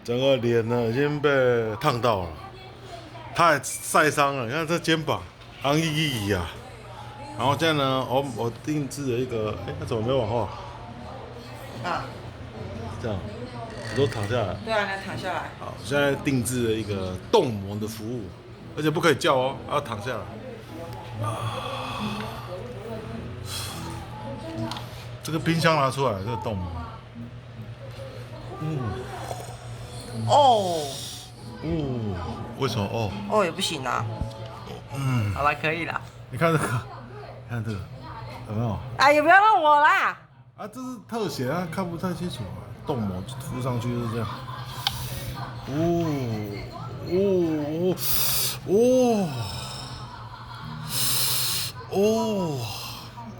整个脸呢已经被烫到了，他还晒伤了。你看这肩膀，昂一一一啊。然后现在呢，我定制了一个，他怎么没有往后？啊，这样，你都躺下来。对啊，来躺下来。好，现在定制了一个冻膜的服务，而且不可以叫哦，要躺下来。这个冰箱拿出来，这个冻膜。哦为什么哦？哦也不行啊。好了，可以了。你看这个，看这个，有没有？哎，也不要让我啦。啊，这是特写啊，看不太清楚啊。冻膜敷上去就是这样。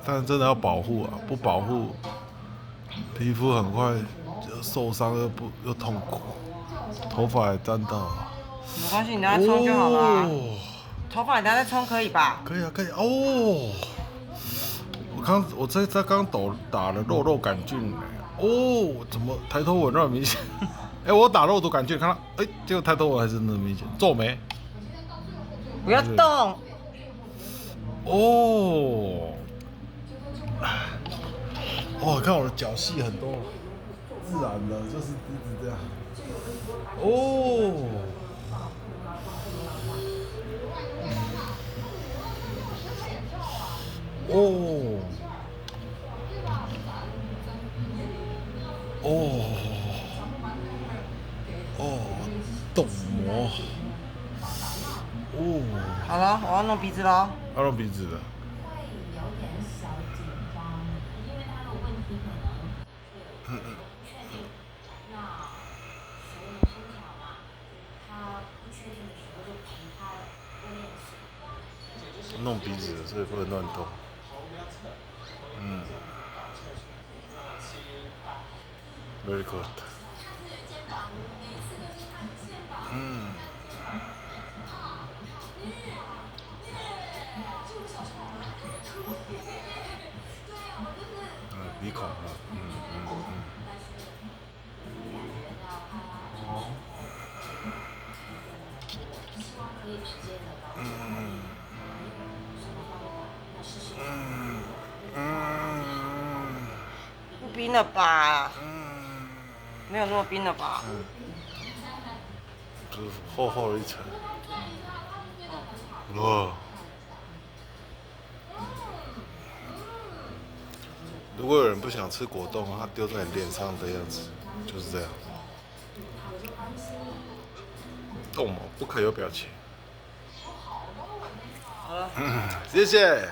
但真的要保护啊，不保护，皮肤很快就受伤又痛苦，头发也沾到。没关系，你等下冲就好了啊。头发你等下再冲可以吧？可以啊，可以哦。我这刚打了肉杆菌怎么抬头纹那么明显？我打肉毒杆菌，看到结果抬头纹还是那么明显，皱眉。不要动。看我的脚细很多，自然的，就是一直这样。冻膜。好了，我要弄鼻子喽。要弄鼻子的。弄鼻子的，所以不能乱动。Very good。鼻孔啊，不冰了吧？没有那么冰了吧？就是厚厚的一层。哇！如果有人不想吃果冻，他丢在你脸上的样子就是这样。冻膜不可以有表情。好了。谢谢。